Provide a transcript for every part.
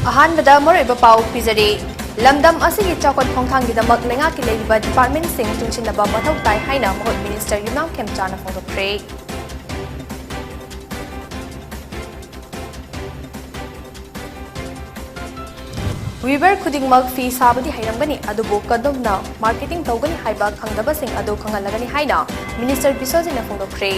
अहानबदा मरैबा पाउ पिजरी लमदम असigi चौकट खोंथांगीदमक लेंगाकी लेरिबा डिपार्टमेंट सिंह चुंसिनबा मथौ ताई हाइना महत मिनिस्टर वांगखेमचाना फोंदोक्रे वीवर खुदिंगमक फी साबदी हाइरमगनी अदुबो कदमना मार्केटिंग तौगनी हाइबा खंगदबसिंग अदु खंगलगनी हाइना मिनिस्टर बिसोजिना फोंदोक्रे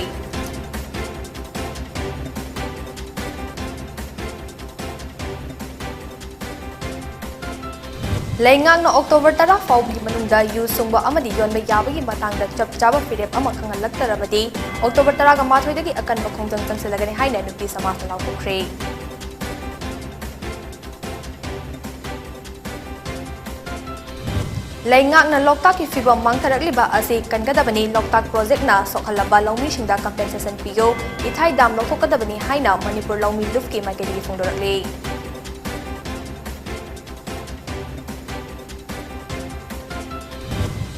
लेंगांगना अक्टोबर 10 फाउबी मनुंगदा यू सुंगबा अमदी योनबा याबगी मतांगदा चप चाबा फिरेप अमा खंगलक्तरबदी अक्टोबर 10 गा माथोइदगी अकनबा खोंजंग तंगसलगनी हाइना नुपी समाजना लाउथोक्रे लेंगांगना लोकताक की फिबम मांगथरकलिबा असी कनगदबनी लोकताक प्रोजेक्ट ना सोखलबा लौमीसिंगदा कंपेंसेशन पियो इथाई दाम लौथोकदबनी हाइना मणिपुर लौमी लुफकी माइकेदगी फोंदोरकले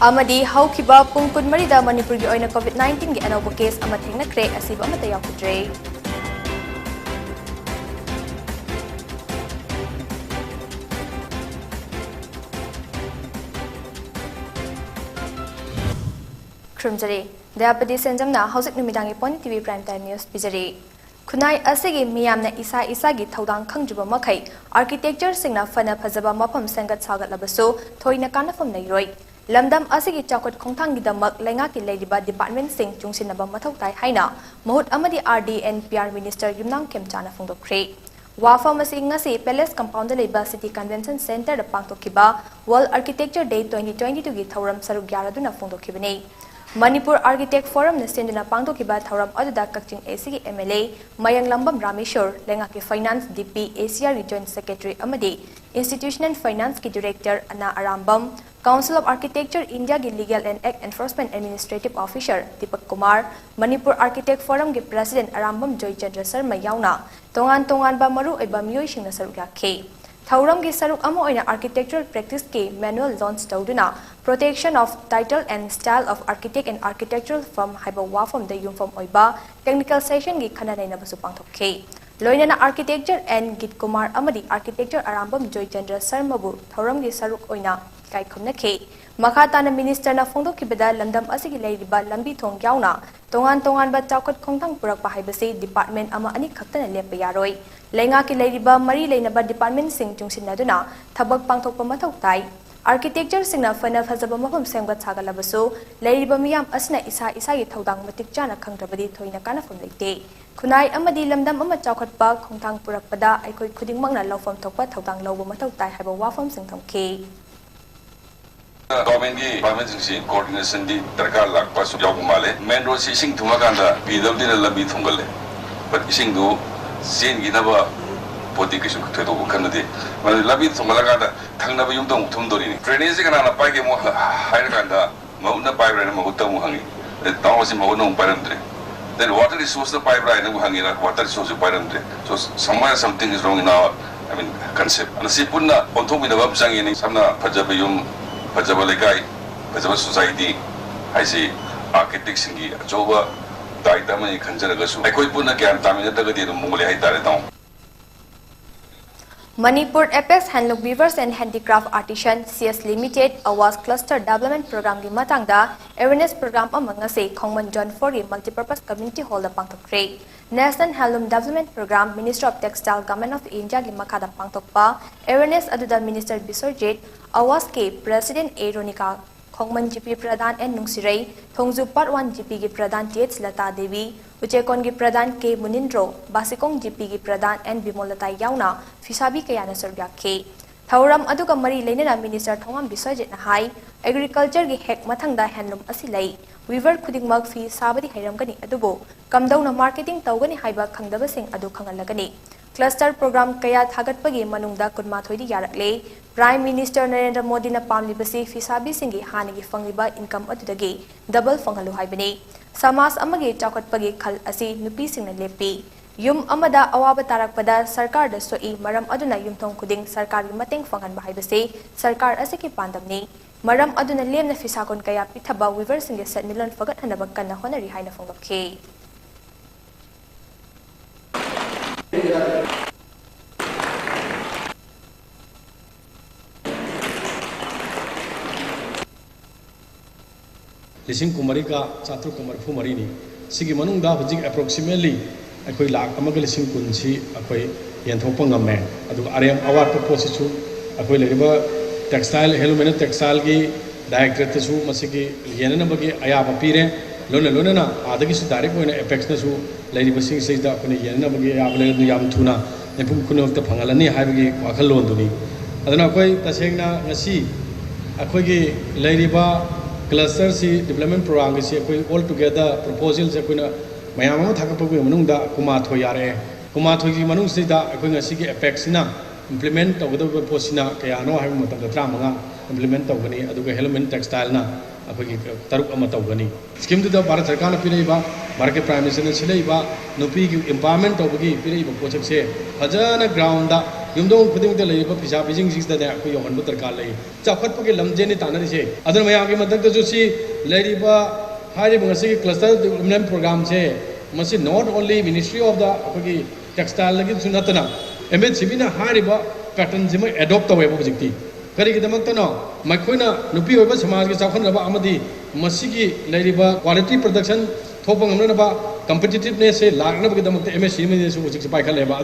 अमदी हौखिबा पुंग कुनमरीदा मणिपुर की ओइना कोविड-19 की अनौब केस अमा थेंगनख्रे असिबा अमता यावखुद्रे Krumjari, Dayapati Senjamna, Housit Numidangi PONYTV Prime Time News Pijari. Kunai asigi miyamna isa-isagi thaudang khangjuba makai, architecture singna fana phajaba mafam sengat sagat labaso, thoina kanafam nairoi. Lamdam asigi chakot khongthangidamak lengaki leiriba department sing chungsinaba mathau tai haina, mahut amadi RD and PR Minister WANGKHEMCHA phongdokre. Wafam asi ngasi Palace Compound leiba City Convention Center da pangtokhiba World Architecture Day 2022 gi thauram saruk yaraduna phongdokhibani. Manipur Architect Forum na senduna pangtokhiba thauram aduda Kakching ACG MLA Mayang Lambam Rameshwar lengaki Finance DP ACR Joint Secretary amadi Institutional Finance ki Director Anna Arambam Council of Architecture India ki Legal and Act Enforcement Administrative Officer Deepak Kumar Manipur Architect Forum ki President Arambam Joy Chandra Sharma yauna tongan ba maru oiba miyoi singna saruk yakhe Thauram ki saruk amo oina architectural practice ki manual launch tawduna protection of title and style of architect and architectural firm haiba wafam da yumfam oiba technical session gi khana naina basu pangthokhe loinana architecture and Git Kumar amadi architecture Arambam Joy Chandra Sharma bu thauram gi saruk oina kai khumnakhe makhatana minister na phongdokhibada lamdam asigi leiriba lambi thong yauna tongan ba chawkat khongthang purakpa haibase department ama ani khaktana lepa yaroi lenga ki leiriba mari leinaba department sing chungsinaduna thabak pangthokpa mathau tai architecture singna fana phajaba mafam semgat sagalabasu leiriba miyam asna isa gi thodang matik chana khangdrabadi thoina kana fam leite khunai amadi lamdam ama chawkhatpa khongthang purakpada aikoi khudingmakna lawfam thokpa thodang lawba mathau tai haiba wafam sing thamkhe Government की department से coordination दी दरकार लाग पास जाओ माले main road से इसिंग थुमा कांदा PW D लंबी थुंगले पर इसिंग दो सेन की नबा पोती किसी को थोड़ा वो करने दे मतलब लंबी थुंगला कांदा थंग नबा युम तो थुम दोरी नहीं ट्रेनिंग से करना पाए के मो हायर कांदा मो न पाए रहे मो तो मो हंगी ताऊ से मो न पाए रहे then water resource the pipe right na hangi na water resource pae rande so somewhere something is wrong in our I mean concept and si punna onthong bi na ba sang ni samna phajaba yum phajaba lekai phajaba society haisi architect singi achoba daita mani khanjara su aikoi punna gyan tamina dagadi no mungole hai tare taw Manipur Apex Handloom Weavers and Handicraft Artisan CS Limited Awas Cluster Development Program ki matangda awareness program amang ase Khongman John 4 Multipurpose Community Hall da pangthokre National Handloom Development Program Ministry of Textile Government of India ki makhada pangthokpa awareness aduda Minister Biswarjit Awas ke President Aronika Khongman GP Pradhan and Nungsirai Thongju Part 1 GP ki Pradhan TH Lata Devi Uchekon ki Pradhan K Munindro Basikong GP ki Pradhan and Bimolata yauna Fisabi kayana sargyakhe Thauram aduga mari leinana Minister Thongam Biswajit na hai agriculture gi hek mathangda handloom asilai weaver khudingmak fi sabadi hairamgani adubo kamdauna marketing tawgani haiba khangdaba sing adu khangalagani cluster program kaya thagatpagi manungda kunma thoidi yarakle Prime Minister Narendra Modi na pamlibasi fisabi singi hanigi fangliba income adudagi double fangalu haibani samas amagi chawkhatpagi khal asi nupi singna lepi yum amada awaba tarakpada sarkar da soi maram aduna yumthong khuding sarkar gi mateng fangan bahaibase sarkar asiki pandamni maram aduna lemna fisakon kaya pithaba weaver singe set milon fagat hanaba kanna honari haina phongdokhe लिसिंग कुमारी का चातु कुमार फुमारी नि सिगी मनुंग दा हजिक approximately अखोई लाख अमग लिसिंग कुंसी अखोई यंथोपंग गमे अदु RM अवार पोसिसु अखोई लेरिबा textile हेलुमेन textile की director तसु मसिगी येननबगी अयाब पीरे लोना आदगी सु डायरेक्ट होइना एपेक्स नसु लेरिबा सिंग सेदा अखोई येननबगी अयाब ले याम थुना नेपुम खुनोक्ता फंगलनी हाइबगी वाखल लोंदुनी अदना अखोई तसेंगना ngasi अखोई लेरिबा क्लस्टर सी डेवलपमेंट प्रोग्राम से अखोई ऑल टुगेदर प्रपोजल से अखोइना मयाम अमा थाकपगि मनुंगदा कुमाथो यारे कुमाथो की मनुंग सिदा अखोई ngasi की एपेक्स ना implement तौगदब पोसिना कयानो हाइब मतम दत्रा मंगा implement तौगनी अदुगा हेलमेट टेक्सटाइल ना अखोई तरुक अमा तौगनी स्कीम दुदा भारत सरकार ना पिरेबा भारत के प्राइम मिनिस्टर ने सिलेबा नुपी की एम्पावरमेंट तौबगी पिरेबा पोचक से फजन ग्राउंड दा युमदों खुदिंग ते लेबा पिसा बिजिंग सिस्दा ने अखोई योहन दरकार लई चाखटपगे लमजेनि तानरिसे अदर मया के मदक जो सी लेरिबा हाइब ngasi की क्लस्टर डेवलपमेंट प्रोग्राम से मसी not only ministry of the अखोई टेक्सटाइल लगी सुनतना MHCB ना हारिबा पैटर्न जिम एडॉप्ट तवे बजिक्ति करिगिदमक्तनो मखोइना नुपी ओइबा समाज के चाखनबा अमदि मसिगी लेरिबा क्वालिटी प्रोडक्शन थोपंग नबा कॉम्पिटिटिवनेस से लागनबगिदमक्ते MHCB ने सु बजिक पाइखलेबा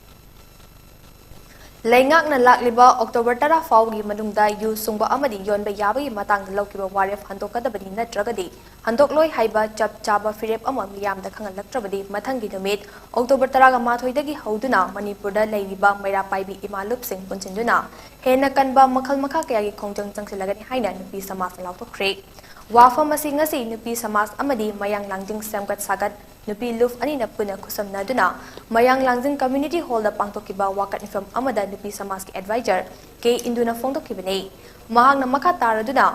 लेंगाकना लाक्लिबा अक्टोबर 10 फाउगी मनुंगदा यु सुंगबा अमदि योनबा याबगी मतंग लौकिबा वारेफ हंदोकदबदि नत्रगदि हंदोकलोय हाइबा चप चाबा फिरेप अमा मियामदा खंगलक्त्रबदि मथंगी नुमित अक्टोबर 10 माथोइदगी हौदुना मणिपुरदा लेरिबा मैरा पाइबी इमालुप सिंह पुंचिंदुना हेना कनबा मखल मखा कयागी खोंजंग चंगसिलगनि हाइना नुपी समाज लाउथोख्रे वाफम असि ngasi नुपी समाज अमदि मयांग लांजिंग सेमगत सागत नुपी लुफ अनि नपुना खुसमनादुना मयांग लांजिंग कम्युनिटी हॉल दा पांगतोकिबा वाकत निफम अमदा नुपी समाज के एडवाइजर के इंदुना फोंदोकिबने महांगना मखा तारदुना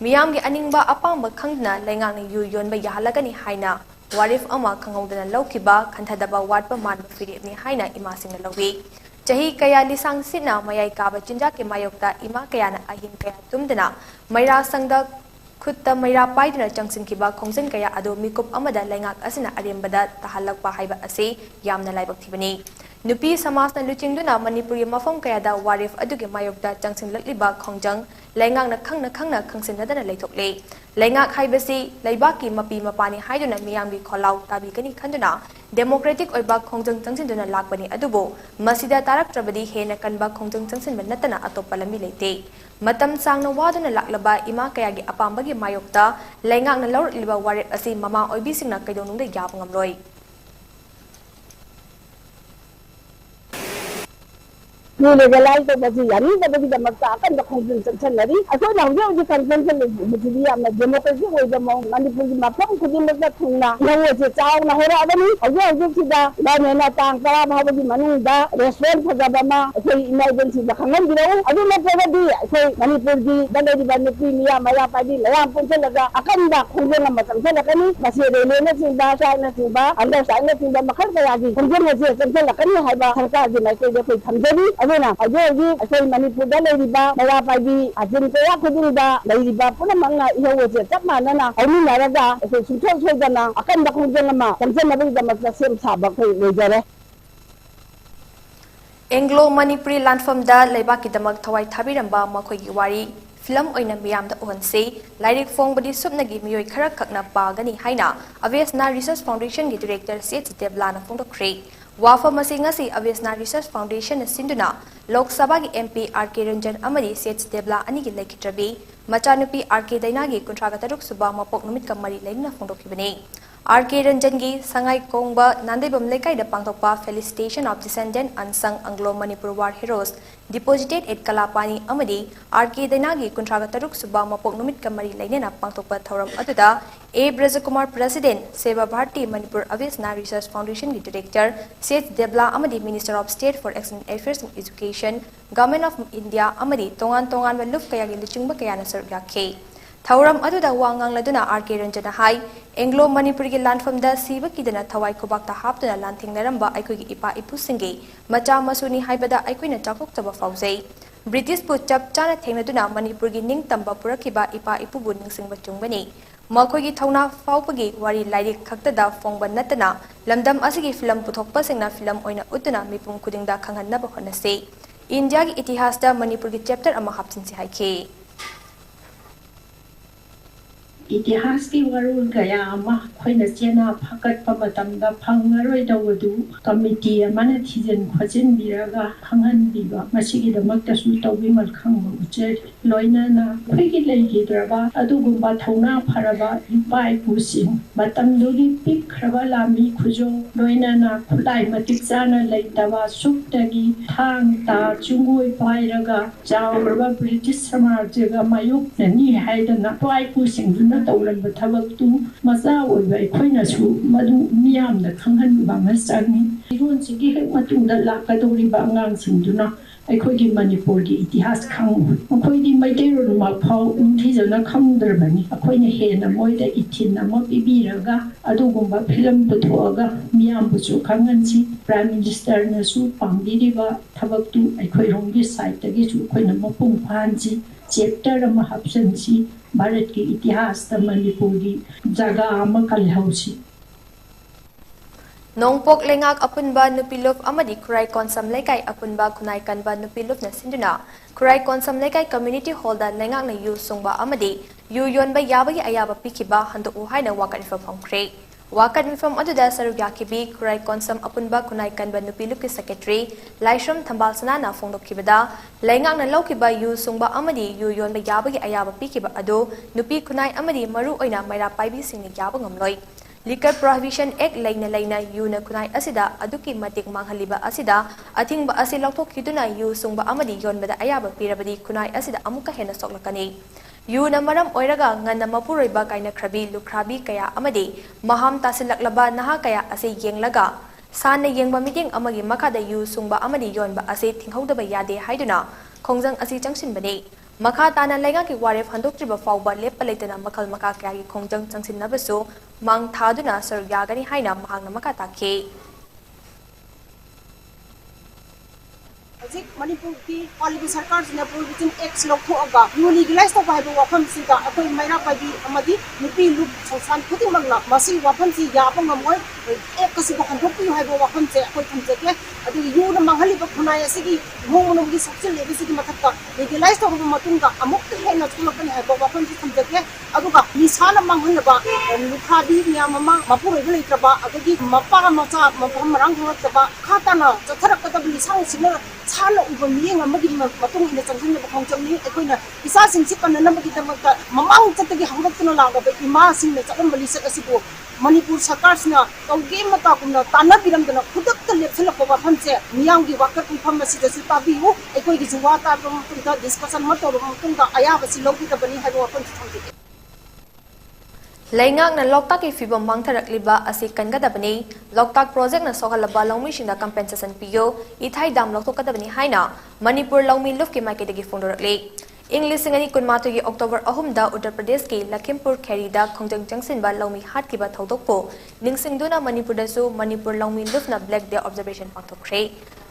मियाम के अनिंगबा अपांग खंगना लेंगांग यु योनबा याहलगनि हाइना वारिफ अमा खंगौदना लौकिबा खंथदबा वाटबा मानबा फिरेपनि हाइना इमासिंगना लौवी चाही कया लिसांग सिना मयाई काबा चिंजा के मायोक्ता इमा कयाना अहिंग कया तुमदना मैरा संगदा खुद मैरा पाइदना चंगसिनखिबा खोंजन कया अदो मिकुप अमदा लेंगाक असिना अरेंबदा तहलकपा हाइबा असे यामना लाइबक्थिबनी नुपी समाजना लुचिंगदुना मणिपुरी मफम कयादा वारिफ अदुगे मायोक्ता चंगसिनलक्लिबा खोंजंग लेंगाकना खंगना खंगसिनदना लेथोकले लेंगाक हाइबसी लेबाकी मपी मपानी हाइदुना मियामगी खोलाव ताबिगनी खंदुना डेमोक्रेटिक ओइबा खोंजंग चंगसिनदुना लाकबनी अदुबो मसिदा तारकत्रबदी हेना कनबा खोंजंग चंगसिनबा नतना अतोप्पा लमी लेते मतम सांगना वादुना लाक्लबा इमा कयागी अपांबगी मायोक्ता लेंगाकना लौरलिबा वारेप असी mama ओइबिसिंगना कैदोनुंगदा याब ngamloi legalize the body yani the body the makta kan the convention lari aso na ho the convention budi ya na democracy ho the manipur ma pham khudin la thungna yawo se chaw na hora adani ajo sida ba ne na tang kara bhabagi manu da restaurant phajaba ma koi emergency da khangan diro adu na pagadi koi manipur di da le di ban pi niya maya pa di la punchen la akan da khunjen na matam se la kani basi re na sinda sa na sinda anda sa na sinda makhar ka yagi khunjen na se se la kani hai ba sarkar di na koi koi thamjani aduna ajogi asai manipur da leiriba mera pagi ajin ko ya khudinda leiriba puna manga iho je chapma na aini naraga asai sutho soidana akan da khunjang ma samsen nabi da masla sem sabak kai lejare Anglo Manipuri landform da leibaki damak thawai thabiramba makhoi gi wari film oina miyam da onse lairik fongbadi subnagi miyoi khara khakna pagani haina Avesna Research Foundation gi director Seth Deblana fongdokre wafa masingasi Avesna Research Foundation sinduna Lok Sabha gi MP RK Ranjan amadi Seth Debla ani gi lekhitrabi machanupi RK Daina gi kuntraga taruk suba mapok numit kamari leina fongdokibani RK Ranjan gi sangai kongba nandebam lekai da pangtokpa felicitation of descendant unsung Anglo Manipur war heroes deposited at Kalapani amadi RK Daina gi kuntraga taruk suba mapok numit kamari leina pangtokpa thoram aduda A Brajakumar President Seva Bharti Manipur Avesna Research Foundation gi Director Seth Debla amadi Minister of State for External Affairs and Education Government of India amadi tongan wa luf kaya gi luchungba kaya na sarga ke Thauram aduda wangang laduna RK Ranjana hai Anglo Manipur gi landform da siba kidana thawai kubak ta haptuna lanthinglaramba aikoi gi ipa ipusinge macha masuni haibada aikoina chakok taba fauzai British pu chap chana thengnaduna Manipur gi ningtamba purakiba ipa ipubu ningsingba chungbani Makogi Thauna Faupagi Wari Lairik Kaktada Fongba Natana Lamdam Asigi film Puthokpa Singna film oina utuna mipum kudingda khanghanaba honase India gi itihas da Manipur gi chapter ama hapsin si haike इतिहास की वरुण गया अखोइना चेना फकट पमतमदा फंगरोइदवदु committee अमना थिजन खोजन बिरागा फंगहनबिबा मसिगिदमक्तसु तौबिमल खंगबा उचेर लोइनाना अखोइगी लेगिद्रबा अदुगुम्बा थौना फरबा इपाइपुसिंग मतमदुगी पिखरबा लामी खुजो लोइनाना खुलाई मतिक जाना लेतबा सुक्तगी थांग ता चुंगोइ पाइरगा चावरबा British समाजगा मायुक्तनी हाइदना पाइपुसिंग तौरब थबक्तु मचा ओइबा अखोइनासु मदु मियामना खंगहनबा मचांगी इरोनसिगी हेक मतुंदा लाकदोरिबा अंगांसिंदुना अखोइगी मणिपुर की इतिहास खंगु अखोइगी मैतेरोन माफाउ उंथिजना खंगदरबनी अखोइना हेना मोइदा इथिन अमा पिबिरगा अदुगुम्बा फिल्म पुथोगा मियामबुसु खंगनसी प्राइम मिनिस्टर नसु पांबिरिबा थबक्तु अखोइरोंगी साइटगिसु अखोइना मपुंग फानसी चैप्टर अमा हप्सनसी भारत के इतिहास मणिपुर की जगह कलहौसी नोंगपोक लेंगाक अपुनबा नुपिलुप अमदी खुराई कोनसम लेकाई अपुनबा खुनाई कनबा नुपिलुपना सिंदुना खुराई कोनसम लेकाई कम्युनिटी हॉलदा लेंगाकना यु सोंगबा अमदी यु योनबा याबगी अयाबा पिखिबा हंदोउ हाइना वाकन फमखरे वाकन मिफम अदुदा सरुक याखिबी खुराई कोनसम अपुनबा खुनाई कनबा नुपिलुपकी सेक्रेटरी लाइश्रम थंबालसनाना फोंदोखिबदा लेंगाकना लौकिबा यु सोंगबा अमदी यु योनबा याबगी अयाबा पिखिबा अदो नुपी खुनाई अमदी मरु ओइना मैरा पाइबी सिंगनि याबा ngamloi Liquor Prohibition Act laina yuna kunai asida aduki matik manghaliba asida athingba asi lauthokiduna yu sungba amadi yonbada ayaba pirabadi kunai asida amuka hena soklakani yuna maram oiraga nganna mapuroiba kaina khrabi lukhrabi kaya amadi maham tasilaklaba naha kaya ase yenglaga sanna yengba meeting amagi makada yu sungba amadi yonba ase thinghodaba yade haiduna khongjang asi changsinbani Makha tana lenga ki waref handok triba fawba lepa leitana makal maka kaya ki khongjang changsinnabasu mang thaduna sarugyagani haina mahangna maka takhe Hojik Manipur ki Policy Sarkar sina Prohibition Act lokhoaga yu legalize to bai wafam siga akoi maina pabi amadi nupi lup sansan khuti magna masi wafam si ya pa ngamoi ek kasi ba handok pi hai wafam se akoi thamjake adu yu na manghali ba khunai asigi homonum gi sakse lebi sigi mathakka legalize to ba matunga amuk he na chulakani hai wafam si thamjake aduga nisana manghal ba lukhabi nya mama mapur bai letraba adagi mapa macha mapam marang horataba khatana chatharak kadabli sang sina Sala ubang niya nga maging matungin na sansin na bakong ni ako'y na isa sinsipan na namagi na mamang tatagi hanggang na lang ba imasin na sakang balisa kasi po Manipur Sarkar na tawgi mata kung na tanah bilang na kudak talip sila po wafan siya niyang giwakat kung pamasi si tabiho ako'y gizuwata kung punta diskasan matulog kung ayaba si Loki na bani hayo wafan sa tangkik Laingak na loktak ki fibam mangtharak liba asi kangadabani loktak project na sokalaba longmi shinda compensation piyo ithai dam loktokadabani haina Manipur longmi luf ki maiketagi fondorakle English singani kunmato gi October 3 da Uttar Pradesh ki Lakhimpur Kheri da khongjang jangsin ba longmi hat ki ba thodokpo ningsingduna Manipur da su Manipur longmi luf na Black Day observation pangthokre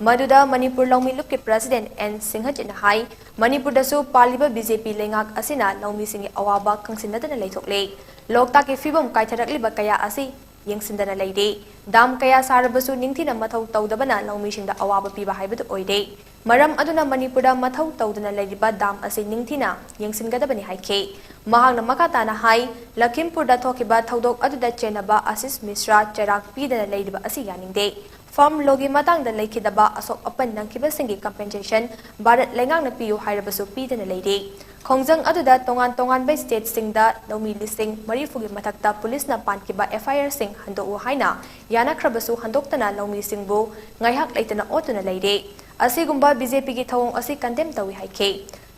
Maduda Manipur longmi luf ki president N Singhajin hai Manipur da su paliba BJP lengak asina longmi singi awaba khangsinadana leithokle Loktak ki fibam kaitharakliba kaya asi yengsindana leide dam kaya sarabasu ningthina mathau tawdabana lawmisingda awaba piba haibadu oide maram aduna Manipurda mathau tawdana leiba dam asi ningthina yengsingadabani haike mahangna makatana hai Lakhimpurda thokiba thaudok aduda chenaba Asis Mishra charak pidana leiba asi yaningde Farm logi matang da leikidaba asok apan nangkiba singi compensation Bharat lengang na piyo hairabasu pidana leide Khongjang aduda tongan by state singda nomi listing marifugi matakta police na pankiba FIR sing hando haina yana khrabasu handoktana nomi singbu ngaihak leitana otuna leide asigumba BJP gi thawong asi condemn tawi haike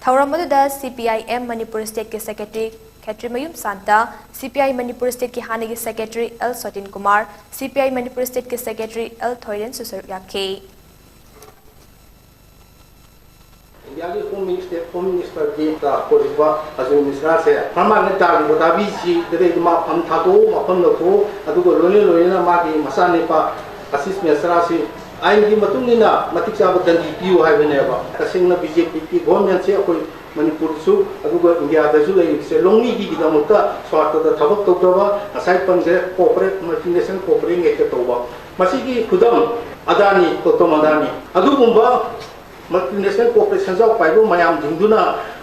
thawram aduda CPIM Manipur state ke secretary Khatri Mayum Santa CPI Manipur state ki hanagi secretary L Sotin Kumar CPI Manipur state ke secretary L Thoiren Susur yakhe India के home minister की कोरिबा अजू मिश्रा से हमारे ताली बताबी सी दरे मा फम थातो मफम लखो अदुगो लोने लोने मा की मसा नेपा आशीष मिश्रा से आइन की मतुंगिना मतिक चाब दंदी पियो हाइबनेबा तसिंगना बीजेपी की गवर्नमेंट से कोई मणिपुर सु अदुगो इंडिया दजु ले से लोंगी की दमता स्वार्थ द थबक तोदबा असाइ पंजे कोऑपरेट मल्टीनेशनल कोऑपरेटिंग एक तोबा मसी की खुदम अदानी तो मदानी अदुगुंबा multinational corporation जाओ पाइबो मयाम दिंदुना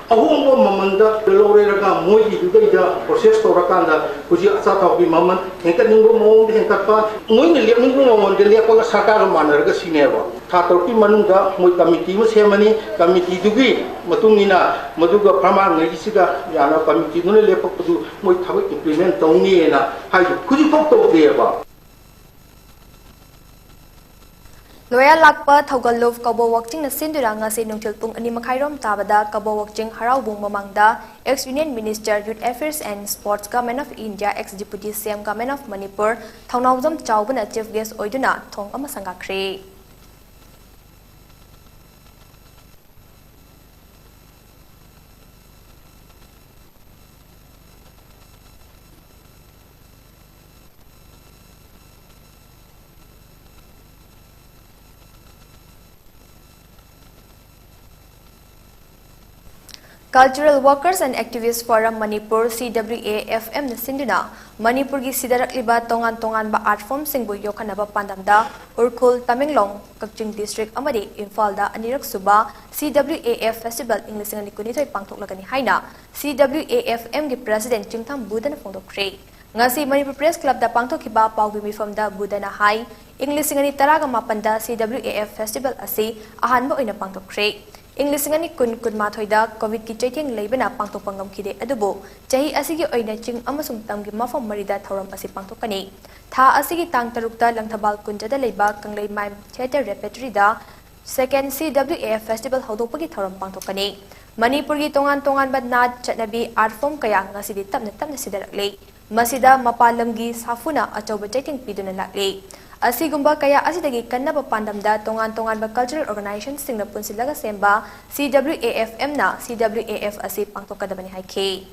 ahongba mamanda loreraga moigi dudaida process torakanda kuji asa tawbi maman hengkat ningbo mong hengkat pa moini liap ningbo mong de liap pa sarkar manarga sineba tha torki manungda moi committee ma semani committee dugi matungina maduga pharma ngai siga yana committee nune lepak padu moi thabak implement tawni na hai kuji pok to deba Loya lakpa Thogalov Kabo Watching na Sindura nga si nungtil pung ani makhairom tabada Kabo Watching haraubung mamangda ex-Union Minister Youth Affairs and Sports Government of India ex-Deputy CM Government of Manipur Thongnawjam Chawbana Chief Guest oiduna thong ama sangakre Cultural Workers and Activists Forum Manipur CWAFM na sinduna Manipur gi sidarak liba tongan ba art form singbu yokhanaba pandamda Urkhul Tamenglong Kakching District amadi Imphal da anirak suba CWAF Festival English ngani kunithoi pangthoklagani haina CWAFM gi President Chingtham Budana phongdokre ngasi Manipur Press Club da pangthokhiba pawgi mifam da Budana hai English ngani taraga mapanda CWAF Festival asi ahanba oina pangthokre English ngani kun mathoida COVID ki chaitheng leibana pangthok pangam khide adubo chahi asigi oina ching amasung tamgi mafam marida thoram asi pangthokani tha asigi tang tarukta langthabal kunjada leiba kanglei mai theater repertory da second CWAF festival hodopagi thoram pangthokani Manipur gi tongan ba nat chatnabi art form kaya ngasidi tapna sidarakle masida mapalamgi safuna achauba chaitheng piduna lakle Asigumba kaya asidagi kannaba pandamda tongan ba cultural organization singna punsilaga semba CWAFM na CWAF asi pangtokadabani haike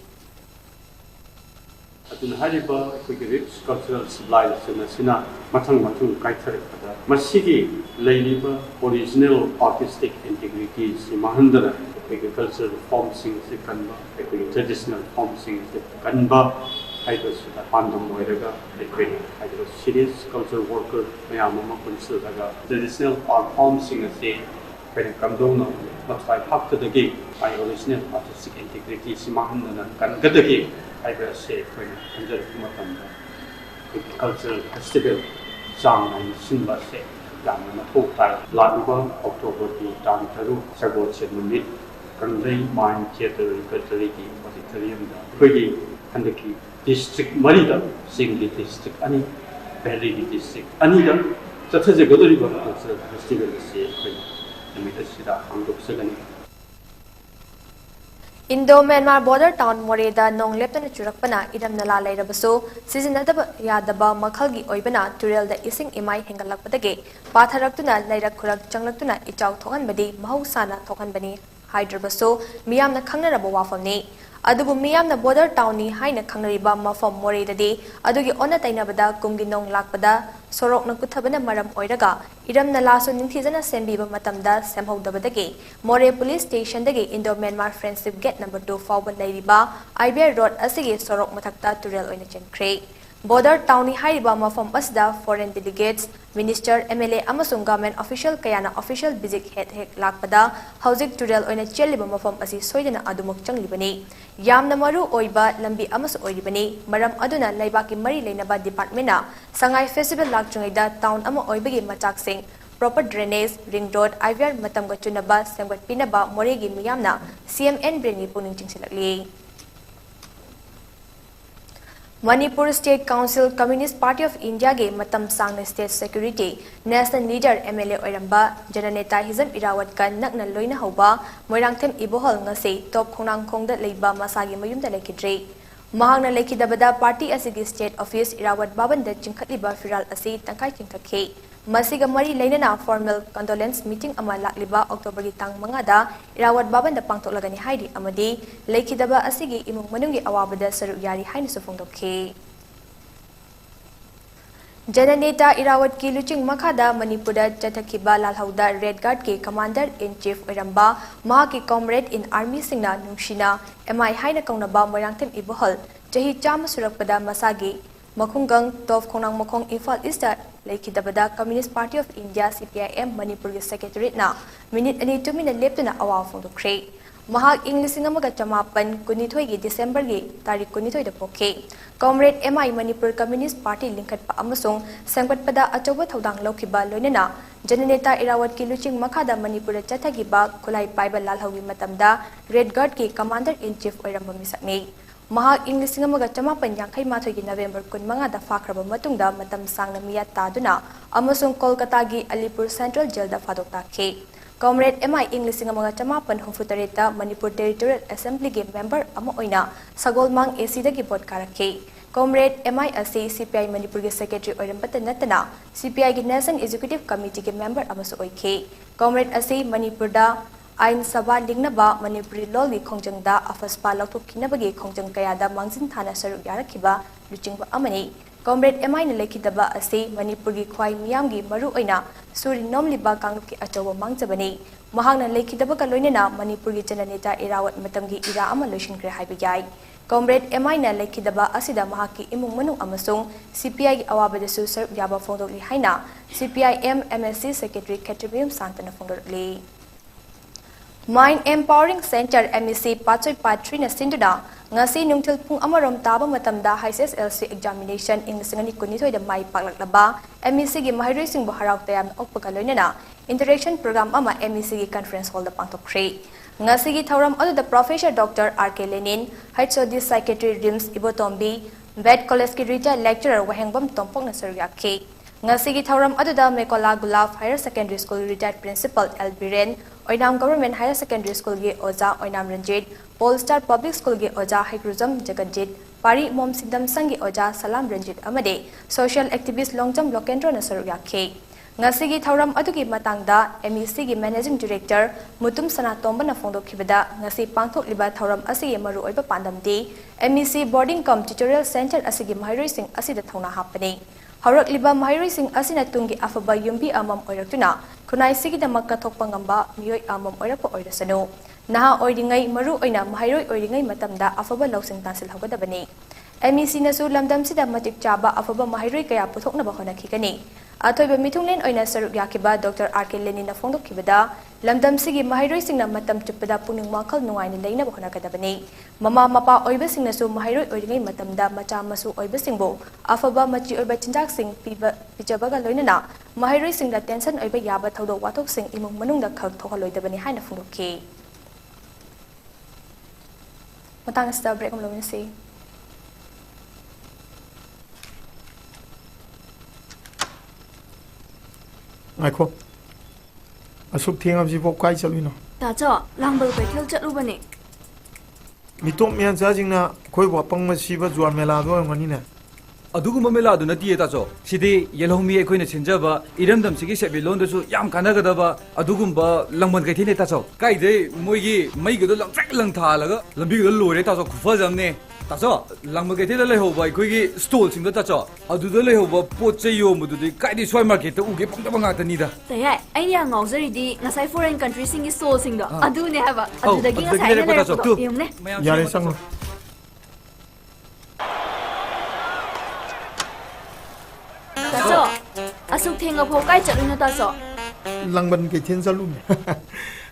Atun hariba akhoi rich cultural civilization asina mathang kaithare pada masigi leiliba original artistic integrity si mahandara akhoi cultural form sing se kanba akhoi traditional form sing se kanba Haidasida pandam moiraga akhoi haidra serious cultural worker mayamama punsilaga traditional art form sing ase kaina kamdona mathai haptadagi ai original artistic integrity si mahandana kangadagi haidra se kaina kanjar matamda cultural festival sangna sinba se yamna mathoktai laduba October ki tang taru sagot se numit kanrei mine theater repertory ki auditorium da khoi handaki district marida singli district ani valley district ani da tathaje godori ba festival se khoi namita sida hangdok sagani Indo-Myanmar border town Moreda nong leptana churakpana idam nala leirabaso sizinadaba yadaba makhalgi oibana turel da ising imai hengalakpadage patharaktuna leirak khurak changlaktuna ichaw thokanbadi mahusana thokanbani haidrabaso miyamna khangnaraba wafamni adubu miyamna border town ni haina khangnariba mafam Moredadi adugi onna tainabada kumgi nong lakpada sorok na kuthabana maram oiraga iram nalaso ningthijana sembiba matamda semhodabadagi More police station dagi Indo-Myanmar friendship gate number 2 fawba leiriba IBR road asigi sorok mathakta turel oina chenkre border town ni haiba mafam asda foreign delegates minister MLA amasung government official kayana official visit hek lakpada hojik turel oina cheliba mafam asi soidana adumuk changlibani yamna maru oiba lambi amas oiribani maram aduna laibaki mari leinaba department na sangai festival lakchungaida town ama oibagi machak sing proper drainage ring road IVR matamga chunaba semgat pinaba moregi miyamna CMN bringi puning chingsilakli Manipur State Council Communist Party of India ge matam sangna state security national leader MLA oiramba jananeta Hizam Irawat kan nakna loina hoba moirangthem ibohol ngase top khonang khongda leiba masagi mayumda lekidre mahangna lekidabada party asigi state office Irawat babanda chingkhatliba firal asi tangkai chingthakhe masiga mari leinana formal condolence meeting ama lakliba October gi tang mangada Irawat babanda pangthoklagani haidi amadi lekidaba asigi imung manungi awabada saru yari haina sufongdokhe Jananeta Irawat ki luching makhada Manipurda chathakiba lalhauda Red Guard ke commander in chief oiramba mahaki comrade in army singna nungshina MI haina kaunaba moirangthem ibohol chahi chama surakpada masagi makhungang tof khonang makhong Imphal East lekidabada Communist Party of India CPIM Manipur secretariat na minute ani 2 minute leptuna awa phongdokre Mahak ing lising amaga chamapan kunithoy gi December gi tarik kunithoy da pokhe. Comrade MI Manipur Communist Party lingkat pa amasung sangpat pada achoba thodang lokhiba loinena Jananeta Irawat ki luching makhada Manipur chathagiba khulai paiba lalhawi matamda Red Guard ki Commander in Chief oiramba misakni. Mahak ing lising amaga chamapan yangkhai mathoi gi November 15 da fakraba matungda matam sangna miya taduna amasung Kolkata gi Alipur Central Jail da fadok takhe. Comrade MI ing lising amaga chamapan humfutareta Manipur Territorial Assembly gi member ama oina Sagolmang AC da gi bot karakhe. Comrade MI asi CPI Manipur gi Secretary oirambata natana CPI gi National Executive Committee gi member amasu oikhe. Comrade asi Manipur da Ain Sabha lingnaba Manipuri lol gi khongjangda afaspa lauthokkinabagi khongjang kayada mangjin thana saruk yarakhiba luchingba amani. Comrade MI na lekhidaba asi Manipur gi khwai miyam gi maru oina suri nomliba kanglup ki achoba mangjabani. Mahakna lekhidaba ka loinena Manipur gi Jananeta Irawat matam gi ira ama loishinkre haiba yai. Comrade MI na lekhidaba asida mahaki imung manung amasung CPI gi awabadasu saruk yaba phongdokli haina CPI MSC Secretary Katribim Santana phongdokli. Mind Empowering Center MEC Pachoi Patri na sinduna ngasi nungthil pung amarom taba matamda HSLC examination ing singani kunithoi da mai paklaklaba MEC gi mahairoi singbo harau tayam okpaga loinena interaction program ama MEC gi conference hall da pangthokre. Ngasi gi thauram adu da Professor Dr. RK Lenin HOD Secretary Rims Ibotombi Vet College ki retired lecturer Wahengbam Tompok na saryakhe. Ngasi gi thauram adu da Mekola Gulaf Higher Secondary School retired principal L Biren Oinam Government Higher Secondary School gi Oja Oinam Ranjit Polestar Public School gi Oja Haikruzam Jagatjit Pari Mom Sidam Sangi Oja Salam Ranjit amade social activist Longjam Lokendro na saryakhe. Ngasi gi thauram adu gi matangda MEC gi Managing Director Mutum Sanatomba na phongdokhibada ngasi pangthokliba thauram asi maru oiba pandamdi MEC Boarding Cum Tutorial Center asigi mahairoi sing asida thongna hapani. Haurakliba mahairoi sing asina tungi afaba yumbi amam oiraktuna khunai sigi damak kathokpa ngamba miyoi amam oirakpa oirasanu. Naha oiringai maru oina mahairoi oiringai matamda afaba lausing tansil hogadabani. MEC nasu lamdam sida matik chaba afaba mahairoi kaya puthoknaba honakhigani. Athoiba mithunglen oina saruk yakiba Dr. RK Lenin na phongdokhibada lamdam sigi mahairoi singna matam chupada puning wakhal nungaina leina ba honagadabani. Mama mapa oiba singna su mahairoi oiringai matamda macha masu oiba singbo afaba machi oiba chinjak sing pijabaga loinana mahairoi singda tension oiba yaba thodo wathok sing imung manungda khak thokaloidabani haina phongdokhe. Matang sta break om lominasi. Aiko, asuk tiang abji pok kai chalwino. Tacho, langbal kai thel chatlubani. Mitom mian jajingna koi wapang masiba juar mela do ngani na. ꯑꯗꯨꯒꯨꯝꯕ ꯃꯦꯂꯥꯗꯨ ꯅꯠꯇꯤꯌꯦ ꯇꯥꯆꯧ ꯁꯤꯗꯤ ꯌꯦꯜꯍꯧꯃꯤ ꯑꯩꯈꯣꯏꯅ ꯁꯤꯟꯖꯕ ꯏꯔꯝꯗꯝꯁꯤꯒꯤ ꯁꯦꯟꯃꯤꯠꯂꯣꯟꯗꯁꯨ ꯌꯥꯝ ꯀꯥꯟꯅꯒꯗꯕ ꯑꯗꯨꯒꯨꯝꯕ ꯂꯪꯕꯟ ꯀꯩꯊꯦꯜꯅꯦ ꯇꯥꯆꯧ ꯀꯥꯏꯗꯩ ꯃꯣꯏꯒꯤ ꯃꯩꯒꯗꯣ ꯂꯪꯇ꯭ꯔꯤꯛ ꯂꯪꯊꯥꯜꯂꯒ ꯂꯝꯕꯤꯒꯗꯣ ꯂꯣꯏꯔꯦ ꯇꯥꯆꯧ ꯈꯨꯐꯖꯝꯅꯦ ꯇꯥꯆꯧ ꯂꯪꯕꯟ ꯀꯩꯊꯦꯜꯗ ꯂꯩꯍꯧꯕ ꯑꯩꯈꯣꯏꯒꯤ ꯁ꯭ꯇꯣꯜꯁꯤꯡꯗꯣ ꯇꯥꯆꯧ ꯑꯗꯨꯗ ꯂꯩꯍꯧꯕ ꯄꯣꯠ ꯆꯩ ꯌꯣꯟꯕꯗꯨꯗꯤ ꯀꯥꯏꯗꯩ ꯁ꯭ꯋꯥꯏ ꯃꯥꯔꯀꯦꯠꯇ ꯎꯒꯦ ꯐꯪꯗꯕ ꯉꯥꯛꯇꯅꯤꯗ ꯇꯌꯥꯏ ꯑꯩꯅ ꯌꯥꯝ ꯉꯥꯎꯖꯔꯤꯗꯤ ꯉꯁꯥꯏ ꯐꯣꯔꯦꯟ ꯀꯟꯇ꯭ꯔꯤꯁꯤꯡꯒꯤ ꯁ꯭ꯇꯣꯜꯁꯤꯡꯗꯣ ꯑꯗꯨꯅꯦ ꯍꯥꯏꯕ ꯑꯗꯨꯗꯒꯤ ꯉꯁꯥꯏ ꯑꯩꯅ ꯂꯩꯔꯛꯄꯗꯣ ꯌꯦꯡꯉꯨꯅꯦ ꯌꯥꯔꯦ ꯆꯪꯉꯣ Tacho, asuk thenga phau kai chaluna tacho. Langban kaithein chalum.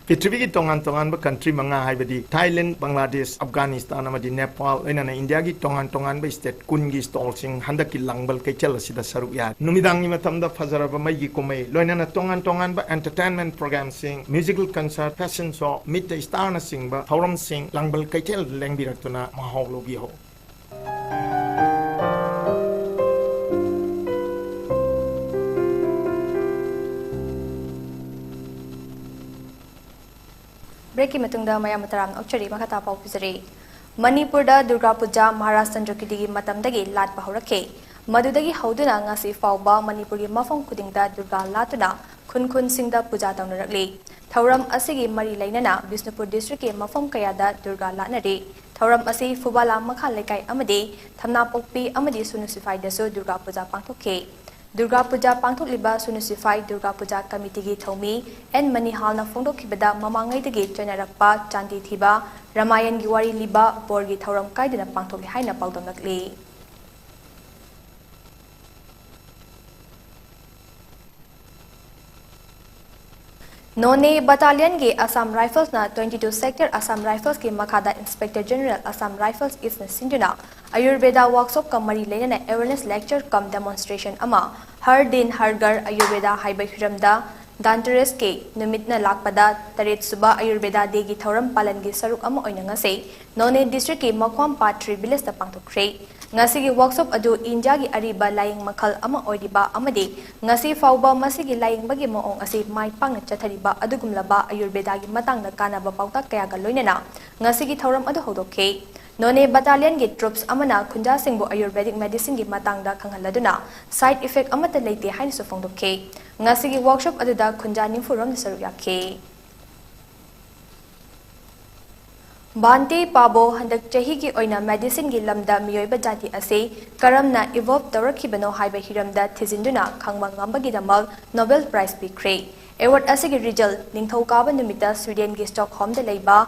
Prithvi ki tongan tongan ba country manga haibadi Thailand, Bangladesh, Afghanistan amadi Nepal oinana India gi tongan ba state kun gi stall sing handaki langbal kaichal asida saruk ya. Numidang ni matamda fazaraba mai gi komai loinana tongan ba entertainment program sing musical concert fashion show meet the star na sing ba thoram sing langbal kaichal lengbiraktuna mahau lobi ho. Break ki matungda mayam mataram okchari makata pau pizari Manipur da Durga Puja Maharashtra kidigi matamdagi lat pahorakhe madudagi hauduna ngasi fauba Manipur gi mafam kudingda Durga latuna khun singda puja tawnarakli thauram asigi mari lainana Bisnupur district ke mafam kayada Durga latnari thauram asi Fubala makha lekai amadi thamna pokpi amadi sunusifai dasu Durga Puja pangthokhe Durga Puja pangthokliba sunusifai Durga Puja committee gi thomi and mani halna phongdokhibada mamangai dagi chanarakpa chandi thiba Ramayan gi wari liba borgi thauram kaidina pangthokli haina pawdomnakli None Battalion ge Assam Rifles na 22 Sector Assam Rifles ke Makada Inspector General Assam Rifles is na Sinduna Ayurveda workshop kam mari lena awareness lecture kam demonstration ama Har Din Har Gar Ayurveda Haiba Hiramda Danteres ke numit na lakpada tarit suba Ayurveda de gi thoram palan gi saruk ama oina ngase None district ke Makwam Patri village da pangthokre ngasi gi workshop adu India gi ariba laying makhal ama oidiba amade ngasi fauba masigi laying bagi moong ase mai pang chathariba adugumlaba Ayurveda gi matang na kanaba pauta kaya ga loinena ngasi gi thoram adu hodokhe None Battalion ge troops amana khunja singbo Ayurvedic medicine gi matang da khanghaladuna side effect amata leite hain so fongdokhe ngasi gi workshop adu da khunja nimfuram saru yakhe Bante Pabo handak chahi ki oina medicine gi lamda miyoiba jati ase karamna evolve tawrakhibano haiba hiramda thizinduna khangma ngambagi damal Nobel Prize pikre award ase gi result ningthau kaba numita Sweden gi Stockholm da leiba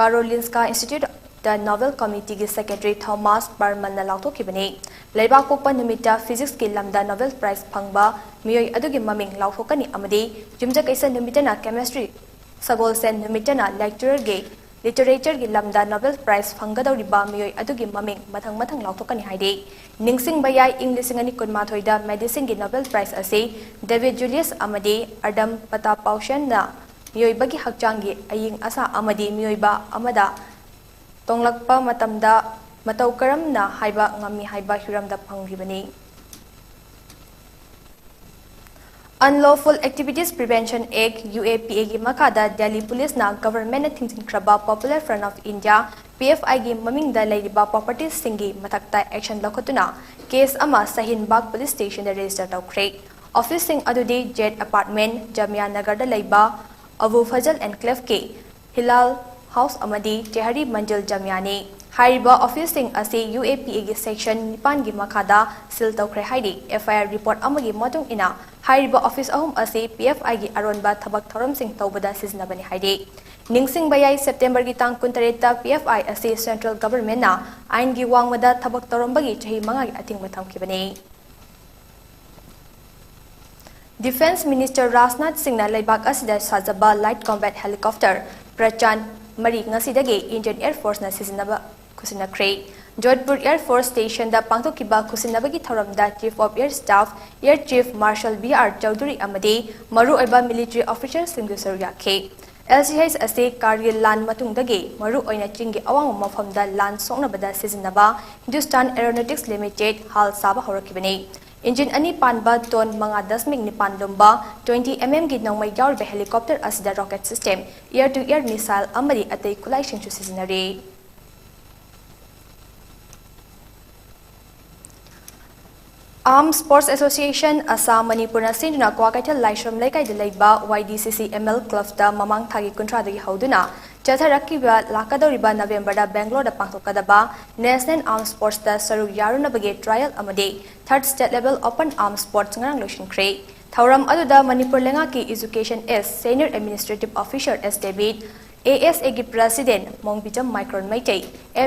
Karolinska Institute the Nobel Committee gi Secretary Thomas Barman na lauthokibane leiba kokpa numita physics ki lamda Nobel Prize phangba miyoi adugi maming lauthokani amade jumja kaisa numitana chemistry sagol sen numitana lecturer ge literature gi lamda Nobel Prize phanggadawriba miyoi adugi maming mathang lauthokani haide ningsing bayai English ngani kunmathoi da medicine gi Nobel Prize ase David Julius amade Adam Patapausian na miyoi bagi hakchangi aying asa amade miyoi ba amada Tonglakpa matamda matau karam na haiba ngami haiba hiramda phangribani Unlawful Activities Prevention Act UAPA gi makada Delhi Police na government na thingsin kraba Popular Front of India PFI gi maming da leiriba properties singi matakta action lokotuna case ama Sahin Bagh Police Station da register tawkhre office sing adudi Jet Apartment Jamia Nagar da leiba Abu Fazal Enclave ke Hilal House amadi Tehari Manjil Jamyani Hariba office sing ase UAPA gi section 9 gi makada sil tawkhre haidi FIR report amagi matung ina Hariba office ahum ase PFI gi aronba thabak thoram sing tawbada siznabani haidi ningsing bayai September gi tang 13 ta PFI ase central government na ain gi wangmada thabak torombagi chahi manga gi ating mathamkibani Defense Minister Rajnath Singh na laibak asida sajaba light combat helicopter Prachan Mari ngasidagi Indian Air Force na sisinaba kusinakre Jodhpur Air Force Station da pangthokiba kusinabagi thoramda Chief of Air Staff Air Chief Marshal B.R. Chowdhury amade maru oiba military officer singgu saryakhe LCH ase Kargil lan matungdagi maru oina chingi awang mafamda lan songnabada sisinaba Hindustan Aeronautics Limited hal saba horakibani Engine ani panba ton mga 10.9 lomba 20 mm gi nongmai yaurbe helicopter asida rocket system air to air missile amari atay kulai singchu sisinare Armed Sports Association Assam Manipur na sinduna Kwakaital Laishram Laikai de Laiba YDCC ML Club da mamang thagi kuntra dagi hauduna Chatharakiba Lakadoriba November da Bangalore da pangthokadaba National Armed Sports da saru yarunabage trial amade third state level open armed sports ngarang lotion kre Thauram aduda Manipur lenga ki education S senior administrative officer S David ASA ki president Mongbijam Micron Maitei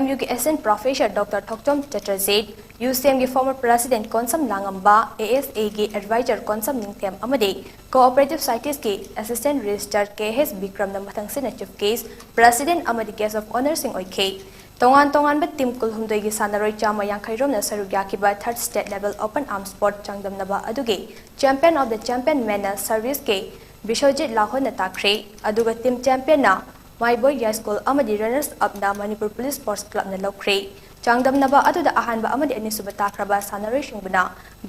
MU ki assistant professor Dr. Thokchom Chatterjee UCM ki former president Konsam Langamba ASA ki advisor Konsam Ningthem amade cooperative societies ki assistant registrar KS Bikram na mathang sina chief case president amadi guest of honor sing oike tongan ba team kulhumdoi gi sanaroi chama yankhairom na sarugya ki ba third state level open arm sport changdam na ba aduge champion of the champion men service ke Bishojit Lahon na takre aduga team champion na My Boy High School amadi runners up na Manipur Police Sports Club na lokre changdam na ba aduda ahan ba amadi ani subata kraba sanaroi shingbuna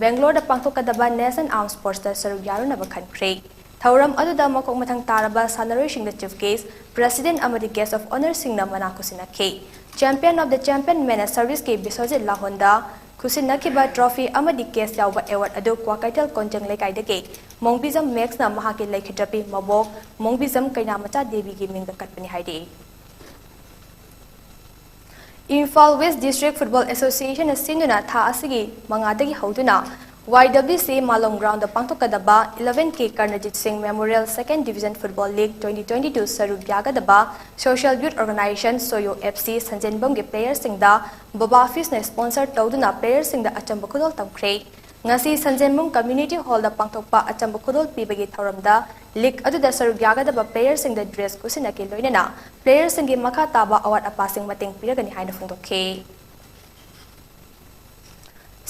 Bangalore da pangthokadaba National Armed Sports da sarugyaro na ba khankre Thauram aduda makok mathang taraba sanaroi sing the chief case president amadi guest of honor sing na manako sinakhe champion of the champion men service ke Bisojit Lahonda Kusinnakiba trophy amadi case yawa award adu Kwakaital Konjang Laikai dake Mongbijam Max na mahaki laikhitrapi mabok Mongbijam Kainamacha Devi gi mingda katpani haide Imphal West District Football Association sinduna tha asigi mangadagi hauduna YWC Malong Ground the pangthokadaba 11K Karnajit Singh Memorial 2nd Division Football League 2022 sarugyagadaba Social Youth Organization Soyo FC Sanjenbom ge players singda Baba Office na sponsor tawduna players singda achamba khudol tamkhre ngasi Sanjenmung Community Hall da pangthokpa achamba khudol pibagi thauramda lig aduda saruk yagadaba players sing the dress kusinaki loinana players sing gi makha taba award apasing mating piragani haina phungdokhe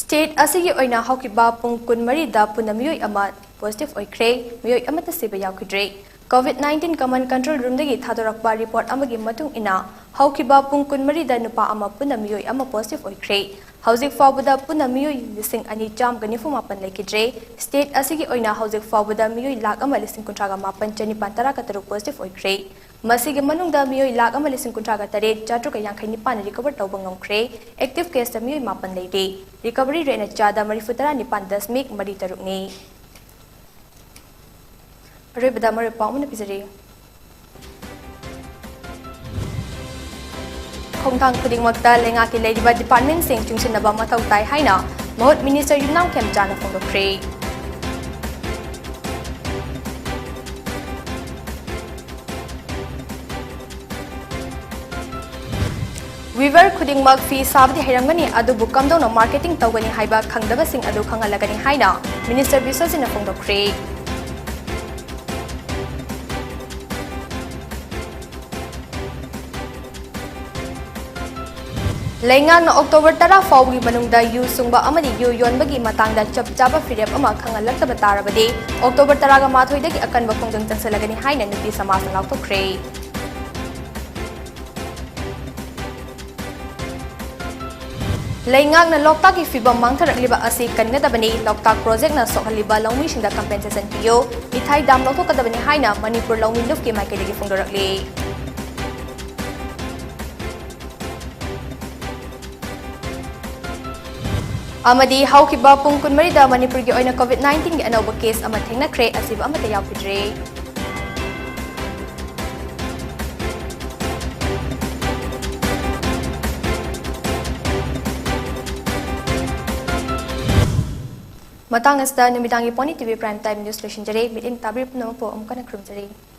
State asigi oina hawkiba pung kunmari da punamiyoi ama positive oikre miyoi amata siba yaukidre COVID-19 command control room dagi thadorakba report amagi matung ina hawkiba pung kunmari da nupa ama punamiyoi ama positive oikre Housing Fabuda Punamiyoi listing ani jam ganifumapan lekidre state asigi oina housing fabuda miyoi lak ama listing kuntraga mapan chani pantara kataru positive oikre masigi manungda miyoi lak ama listing kuntraga tare jatruka yankhai nipan recover tawba ngamkre active case da miyoi mapan leide recovery rate na chada marifutara nipan 10 mari tarukni Rebada mari paumna pizari Khongthang khudingmakta lenga ki leidiba department sing chungsinaba mathau tai haina mahut minister WANGKHEMCHA na phongdokre Weaver khudingmak fee sabdi hairangani adubu kamdona marketing tawgani haiba khangdaba sing adu khangalagani haina minister Biswajit na phongdokre Lengang na October 10 fawgi manungda yu sungba amadi yu yonbagi matangda chap chaba firep ama khangalakta tarabadi October 10 ga mathoi dagi akan ba khongdang changsalagani haina nupi samas na lautokre Lengang na lokta ki fibam mangtharakliba asi kangadabani lokta project na sohaliba lawmi singda compensation piyo ithai dam lautokadabani haina Manipur lawmi luf ki maikeli phongdorakli Amadi hawkiba pung kunmarida Manipur gi oina COVID-19 gi anauba case ama thengnakre asiba amata yaupidre Matang asta numidangi PONYTV Prime Time News Station jare meeting tabir punama po amkana khrum jare